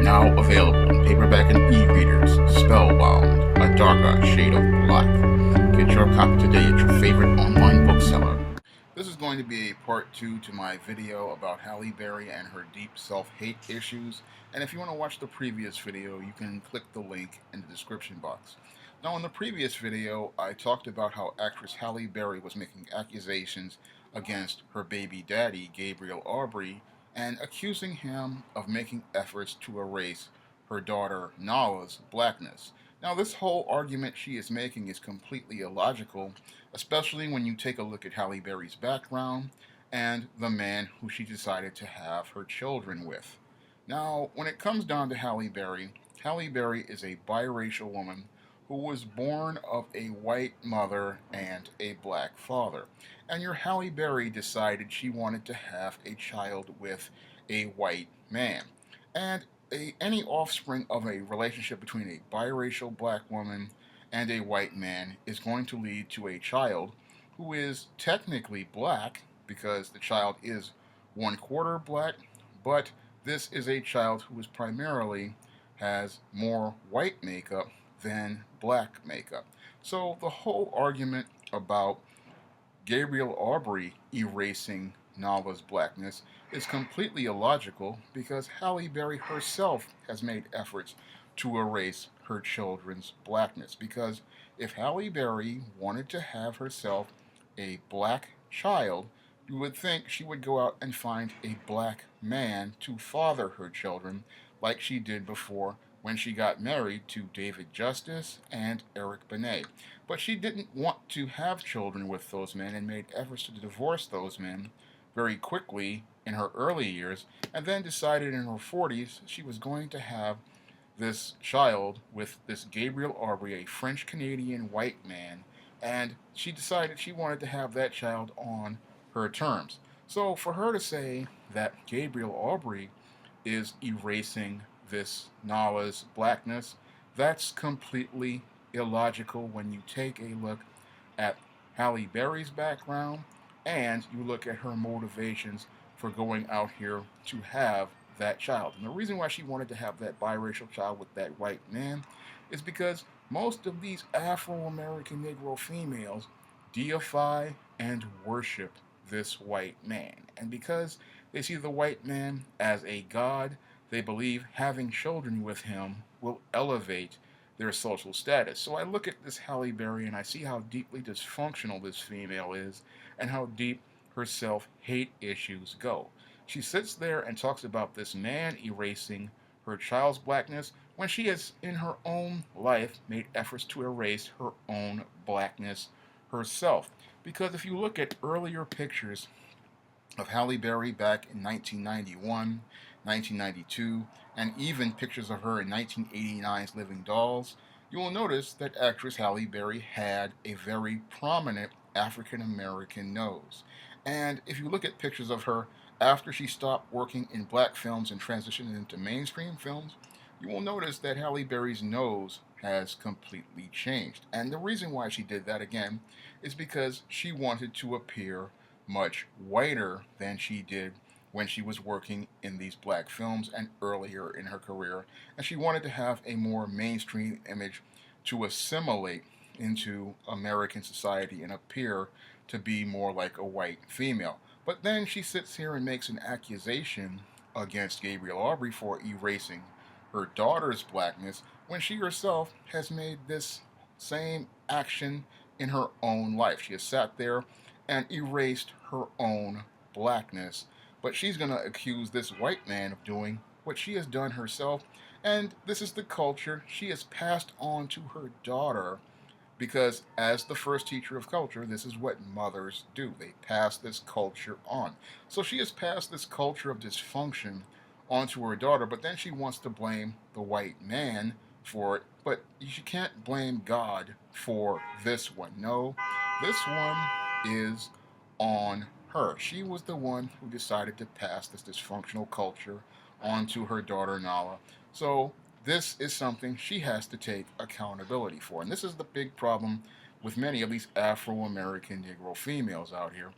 now available in paperback and e-readers. Spellbound, a darker shade of black. Get your copy today at your favorite online bookseller. This is going to be a part 2 to my video about Halle Berry and her deep self-hate issues. And if you want to watch the previous video, you can click the link in the description box. Now, in the previous video, I talked about how actress Halle Berry was making accusations against her baby daddy, Gabriel Aubrey, and accusing him of making efforts to erase her daughter Nala's blackness. Now, this whole argument she is making is completely illogical, especially when you take a look at Halle Berry's background and the man who she decided to have her children with. Now, when it comes down to Halle Berry is a biracial woman who was born of a white mother and a black father. And your Halle Berry decided she wanted to have a child with a white man. And any offspring of a relationship between a biracial black woman and a white man is going to lead to a child who is technically black because the child is 1/4 black, but this is a child who is primarily has more white makeup than black makeup. So the whole argument about Gabriel Aubrey erasing Nala's blackness is completely illogical because Halle Berry herself has made efforts to erase her children's blackness. Because if Halle Berry wanted to have herself a black child, you would think she would go out and find a black man to father her children like she did before when she got married to David Justice and Eric Benet. But she didn't want to have children with those men and made efforts to divorce those men very quickly in her early years, and then decided in her 40s she was going to have this child with this Gabriel Aubrey, a French-Canadian white man, and she decided she wanted to have that child on her terms. So for her to say that Gabriel Aubrey is erasing this Nala's blackness, that's completely illogical when you take a look at Halle Berry's background and you look at her motivations for going out here to have that child. And the reason why she wanted to have that biracial child with that white man is because most of these Afro-American Negro females deify and worship this white man. And because they see the white man as a god, they believe having children with him will elevate their social status. So I look at this Halle Berry and I see how deeply dysfunctional this female is and how deep her self-hate issues go. She sits there and talks about this man erasing her child's blackness when she has in her own life made efforts to erase her own blackness herself. Because if you look at earlier pictures of Halle Berry back in 1991, 1992, and even pictures of her in 1989's Living Dolls, you will notice that actress Halle Berry had a very prominent African American nose. And if you look at pictures of her after she stopped working in black films and transitioned into mainstream films, you will notice that Halle Berry's nose has completely changed. And the reason why she did that again is because she wanted to appear much whiter than she did when she was working in these black films and earlier in her career. And she wanted to have a more mainstream image to assimilate into American society and appear to be more like a white female. But then she sits here and makes an accusation against Gabriel Aubrey for erasing her daughter's blackness when she herself has made this same action in her own life. She has sat there and erased her own blackness. But she's going to accuse this white man of doing what she has done herself. And this is the culture she has passed on to her daughter because as the first teacher of culture, this is what mothers do. They pass this culture on. So she has passed this culture of dysfunction onto her daughter, but then she wants to blame the white man for it. But she can't blame God for this one. No, this one is on her. She was the one who decided to pass this dysfunctional culture onto her daughter Nala. So this is something she has to take accountability for. And this is the big problem with many of these Afro-American Negro females out here.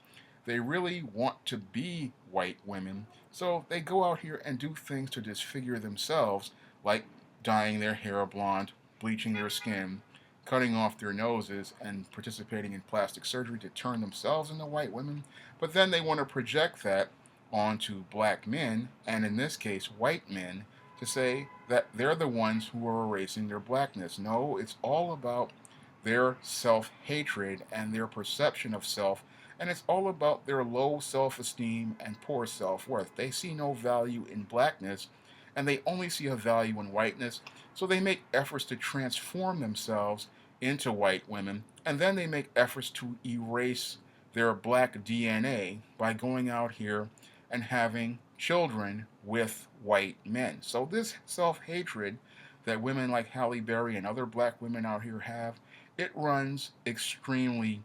they really want to be white women, so they go out here and do things to disfigure themselves, like dyeing their hair blonde, bleaching their skin, cutting off their noses, and participating in plastic surgery to turn themselves into white women. But then they want to project that onto black men, and in this case, white men, to say that they're the ones who are erasing their blackness. No, it's all about their self hatred and their perception of self, and it's all about their low self esteem and poor self worth. They see no value in blackness, and they only see a value in whiteness, so they make efforts to transform themselves into white women, and then they make efforts to erase their black DNA by going out here and having children with white men. So this self-hatred that women like Halle Berry and other black women out here have, it runs extremely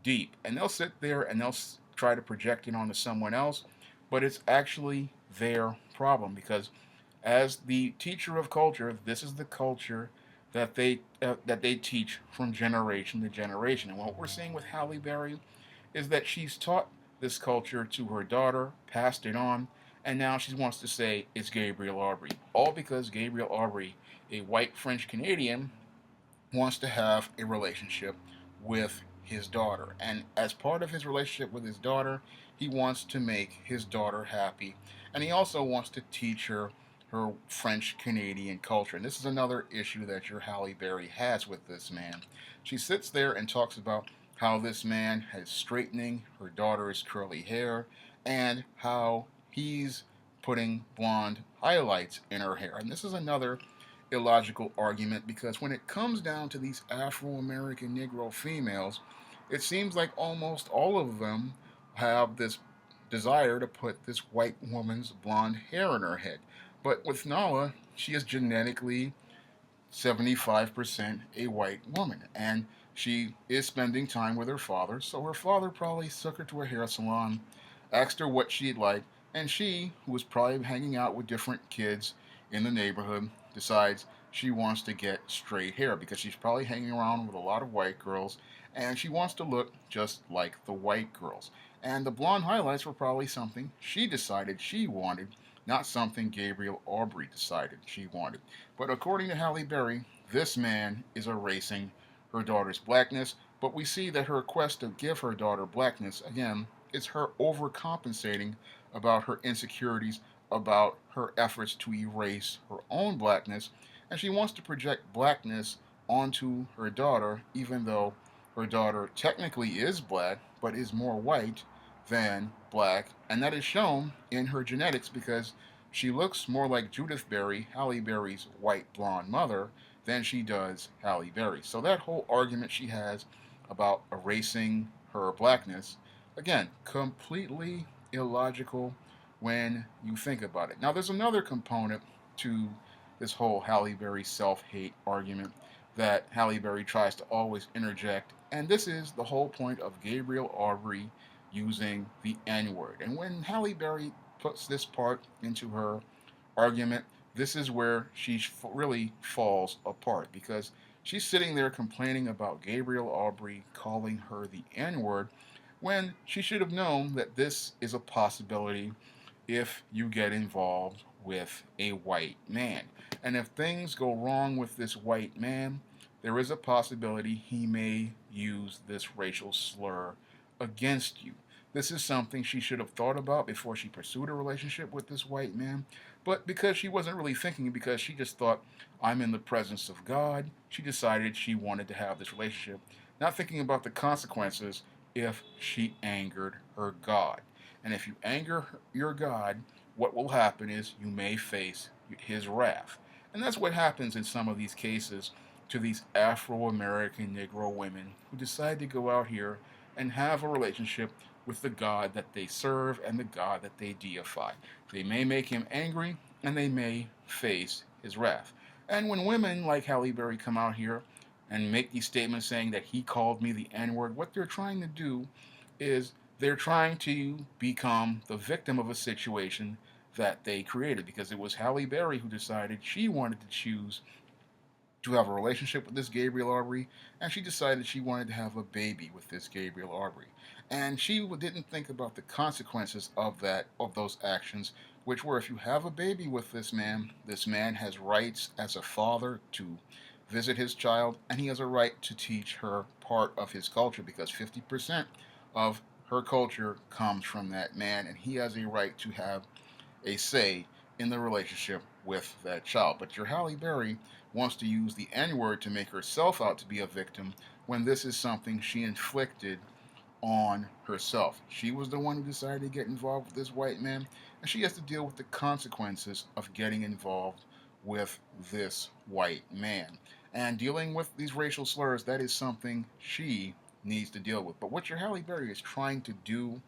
deep. And they'll sit there and they'll try to project it onto someone else, but it's actually their problem because as the teacher of culture, this is the culture that they teach from generation to generation. And what we're seeing with Halle Berry is that she's taught this culture to her daughter, passed it on, and now she wants to say it's Gabriel Aubry. All because Gabriel Aubry, a white French Canadian, wants to have a relationship with his daughter. And as part of his relationship with his daughter, he wants to make his daughter happy. And he also wants to teach her French Canadian culture. And this is another issue that your Halle Berry has with this man. She sits there and talks about how this man is straightening her daughter's curly hair and how he's putting blonde highlights in her hair. And this is another illogical argument because when it comes down to these Afro-American Negro females, it seems like almost all of them have this desire to put this white woman's blonde hair in her head. But with Nala, she is genetically 75% a white woman, and she is spending time with her father, so her father probably took her to a hair salon, asked her what she'd like, and she, who was probably hanging out with different kids in the neighborhood, decides she wants to get straight hair because she's probably hanging around with a lot of white girls and she wants to look just like the white girls. And the blonde highlights were probably something she decided she wanted, not something Gabriel Aubry decided she wanted. But according to Halle Berry, this man is erasing her daughter's blackness, but we see that her quest to give her daughter blackness, again, is her overcompensating about her insecurities, about her efforts to erase her own blackness, and she wants to project blackness onto her daughter, even though her daughter technically is black, but is more white than black, and that is shown in her genetics because she looks more like Judith Berry, Halle Berry's white blonde mother, than she does Halle Berry. So that whole argument she has about erasing her blackness, again, completely illogical when you think about it. Now, there's another component to this whole Halle Berry self-hate argument that Halle Berry tries to always interject, and this is the whole point of Gabriel Aubry using the N-word. And when Halle Berry puts this part into her argument, this is where she really falls apart because she's sitting there complaining about Gabriel Aubry calling her the N-word when she should have known that this is a possibility if you get involved with a white man. And if things go wrong with this white man, there is a possibility he may use this racial slur against you. This is something she should have thought about before she pursued a relationship with this white man. But because she wasn't really thinking, because she just thought, I'm in the presence of God, she decided she wanted to have this relationship, not thinking about the consequences if she angered her God. And if you anger your God, what will happen is you may face his wrath. And that's what happens in some of these cases to these Afro-American Negro women who decide to go out here and have a relationship with the God that they serve and the God that they deify. They may make him angry and they may face his wrath. And when women like Halle Berry come out here and make these statements saying that he called me the N-word, what they're trying to do is they're trying to become the victim of a situation that they created, because it was Halle Berry who decided she wanted to choose to have a relationship with this Gabriel Aubry, and she decided she wanted to have a baby with this Gabriel Aubry. And she didn't think about the consequences of those actions, which were, if you have a baby with this man has rights as a father to visit his child, and he has a right to teach her part of his culture, because 50% of her culture comes from that man, and he has a right to have a say in the relationship with that child. But your Halle Berry wants to use the N word to make herself out to be a victim, when this is something she inflicted on herself. She was the one who decided to get involved with this white man, and she has to deal with the consequences of getting involved with this white man. And dealing with these racial slurs, that is something she needs to deal with. But what your Halle Berry is trying to do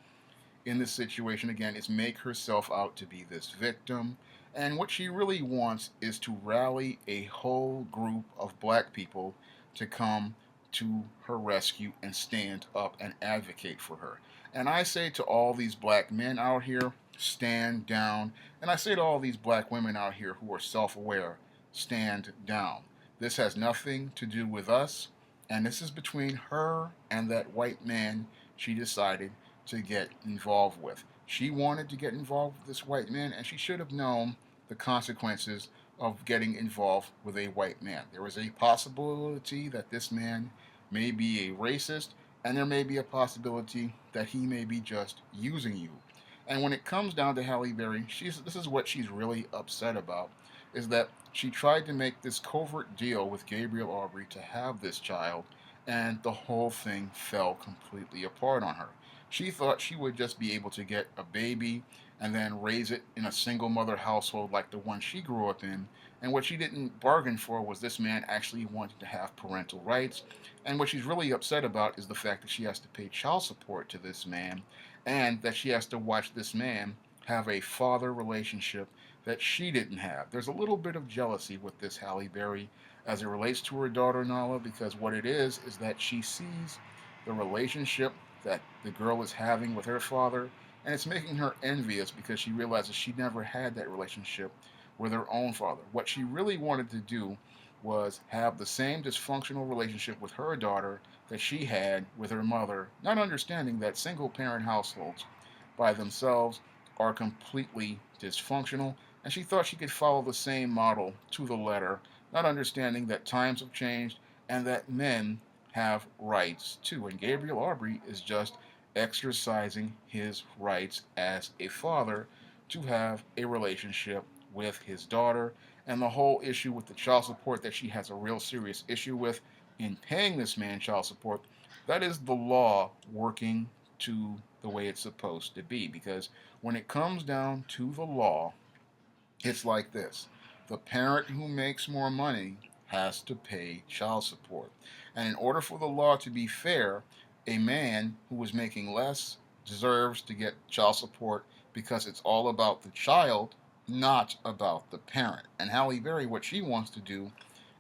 in this situation, again, is make herself out to be this victim. And what she really wants is to rally a whole group of black people to come to her rescue and stand up and advocate for her. And I say to all these black men out here, stand down. And I say to all these black women out here who are self aware, stand down. This has nothing to do with us. And this is between her and that white man she decided to get involved with. She wanted to get involved with this white man, and she should have known the consequences of getting involved with a white man. There is a possibility that this man may be a racist, and there may be a possibility that he may be just using you. And when it comes down to Halle Berry, this is what she's really upset about, is that she tried to make this covert deal with Gabriel Aubry to have this child, and the whole thing fell completely apart on her. She thought she would just be able to get a baby and then raise it in a single mother household like the one she grew up in. And what she didn't bargain for was this man actually wanted to have parental rights. And what she's really upset about is the fact that she has to pay child support to this man, and that she has to watch this man have a father relationship that she didn't have. There's a little bit of jealousy with this Halle Berry as it relates to her daughter Nala, because what it is that she sees the relationship that the girl is having with her father, and it's making her envious because she realizes she never had that relationship with her own father. What she really wanted to do was have the same dysfunctional relationship with her daughter that she had with her mother, not understanding that single parent households by themselves are completely dysfunctional, and she thought she could follow the same model to the letter, not understanding that times have changed and that men have rights too. And Gabriel Aubry is just exercising his rights as a father to have a relationship with his daughter. And the whole issue with the child support that she has a real serious issue with in paying this man child support, that is the law working to the way it's supposed to be. Because when it comes down to the law, it's like this: the parent who makes more money has to pay child support. And in order for the law to be fair, a man who is making less deserves to get child support, because it's all about the child, not about the parent. And Halle Berry, what she wants to do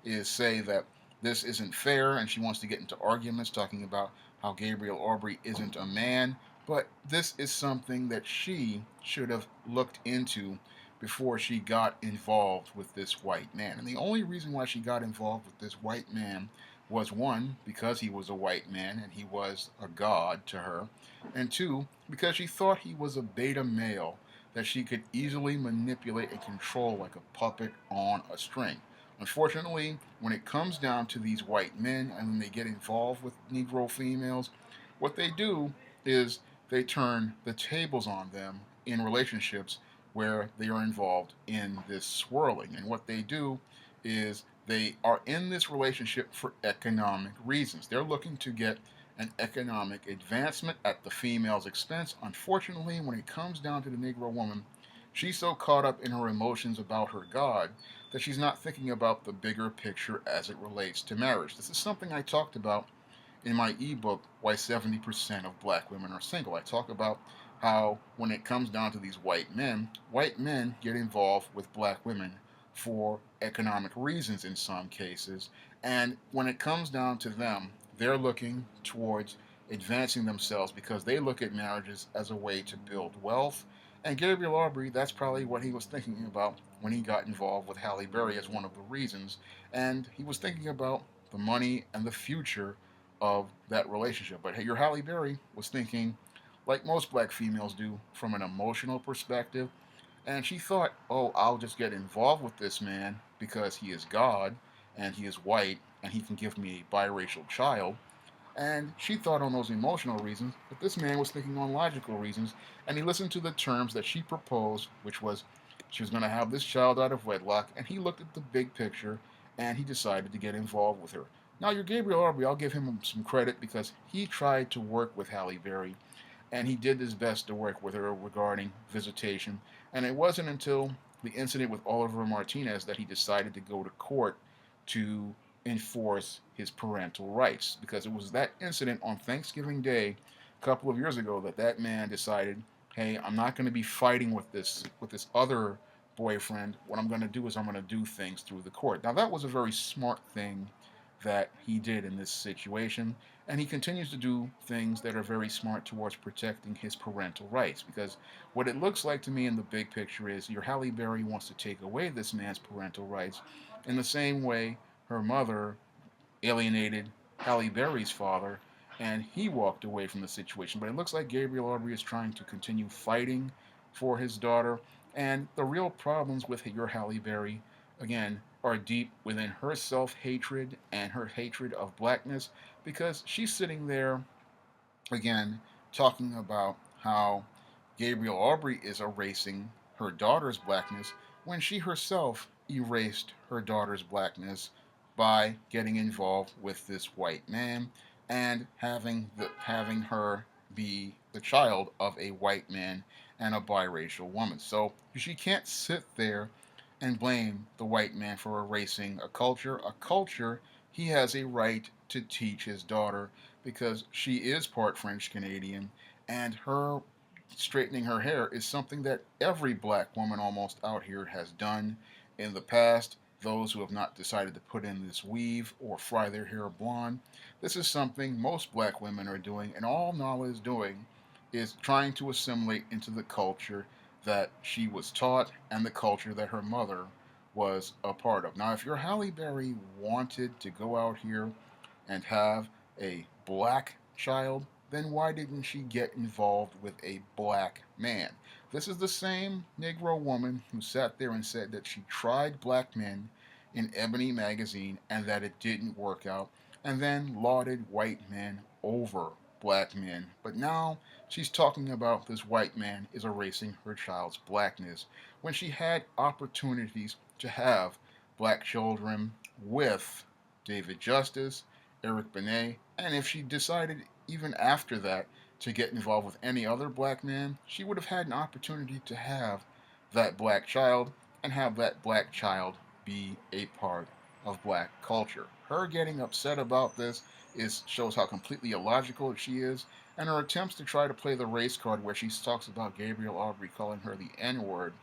is say that this isn't fair, and she wants to get into arguments talking about how Gabriel Aubry isn't a man. But this is something that she should have looked into before she got involved with this white man. And the only reason why she got involved with this white man was, one, because he was a white man and he was a god to her, and two, because she thought he was a beta male that she could easily manipulate and control like a puppet on a string. Unfortunately, when it comes down to these white men and when they get involved with Negro females, what they do is they turn the tables on them in relationships where they are involved in this swirling. And what they do is they are in this relationship for economic reasons. They're looking to get an economic advancement at the female's expense. Unfortunately, when it comes down to the Negro woman, she's so caught up in her emotions about her God that she's not thinking about the bigger picture as it relates to marriage. This is something I talked about in my ebook, Why 70% of Black Women Are Single. I talk about how when it comes down to these white men get involved with black women for economic reasons in some cases. And when it comes down to them, they're looking towards advancing themselves because they look at marriages as a way to build wealth. And Gabriel Aubry, that's probably what he was thinking about when he got involved with Halle Berry as one of the reasons. And he was thinking about the money and the future of that relationship. But hey, your Halle Berry was thinking, like most black females do, from an emotional perspective. And she thought, oh, I'll just get involved with this man because he is God and he is white and he can give me a biracial child. And she thought on those emotional reasons, but this man was thinking on logical reasons. And he listened to the terms that she proposed, which was she was going to have this child out of wedlock. And he looked at the big picture and he decided to get involved with her. Now, your Gabriel Aubrey, I'll give him some credit because he tried to work with Halle Berry and he did his best to work with her regarding visitation. And it wasn't until the incident with Oliver Martinez that he decided to go to court to enforce his parental rights, because it was that incident on Thanksgiving Day a couple of years ago that that man decided, hey, I'm not going to be fighting with this other boyfriend. What I'm going to do is I'm going to do things through the court. Now that was a very smart thing that he did in this situation, and he continues to do things that are very smart towards protecting his parental rights, because what it looks like to me in the big picture is your Halle Berry wants to take away this man's parental rights in the same way her mother alienated Halle Berry's father and he walked away from the situation. But it looks like Gabriel Aubrey is trying to continue fighting for his daughter, and the real problems with your Halle Berry, again, are deep within her self-hatred and her hatred of blackness, because she's sitting there again talking about how Gabriel Aubrey is erasing her daughter's blackness when she herself erased her daughter's blackness by getting involved with this white man and having her be the child of a white man and a biracial woman. So she can't sit there and blame the white man for erasing a culture. A culture he has a right to teach his daughter, because she is part French Canadian, and her straightening her hair is something that every black woman almost out here has done in the past. Those who have not decided to put in this weave or fry their hair blonde, this is something most black women are doing, and all Nala is doing is trying to assimilate into the culture that she was taught and the culture that her mother was a part of. Now, if your Halle Berry wanted to go out here and have a black child, then why didn't she get involved with a black man? This is the same Negro woman who sat there and said that she tried black men in Ebony magazine and that it didn't work out, and then lauded white men over black men. But now she's talking about this white man is erasing her child's blackness when she had opportunities to have black children with David Justice, Eric Benet, and if she decided even after that to get involved with any other black man, she would have had an opportunity to have that black child and have that black child be a part of black culture. Her getting upset about this shows how completely illogical she is, and her attempts to try to play the race card where she talks about Gabriel Aubrey calling her the N-word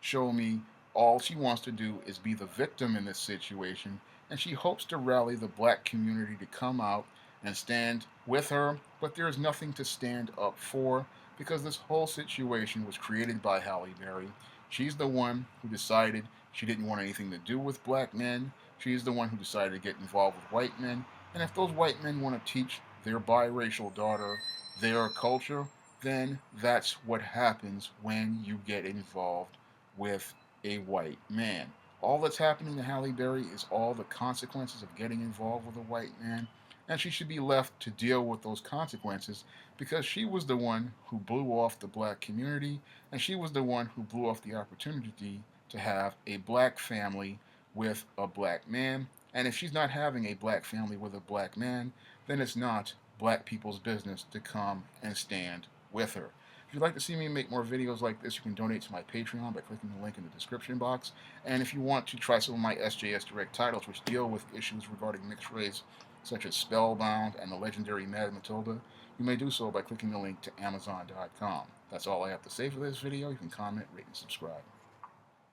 show me all she wants to do is be the victim in this situation, and she hopes to rally the black community to come out and stand with her, but there is nothing to stand up for, because this whole situation was created by Halle Berry. She's the one who decided she didn't want anything to do with black men. She's the one who decided to get involved with white men. And if those white men want to teach their biracial daughter their culture, then that's what happens when you get involved with a white man. All that's happening to Halle Berry is all the consequences of getting involved with a white man, and she should be left to deal with those consequences, because she was the one who blew off the black community, and she was the one who blew off the opportunity to have a black family with a black man. And if she's not having a black family with a black man, then it's not black people's business to come and stand with her. If you'd like to see me make more videos like this, you can donate to my Patreon by clicking the link in the description box. And if you want to try some of my SJS Direct titles, which deal with issues regarding mixed race, such as Spellbound and the legendary Mad Matilda, you may do so by clicking the link to Amazon.com. That's all I have to say for this video. You can comment, rate, and subscribe.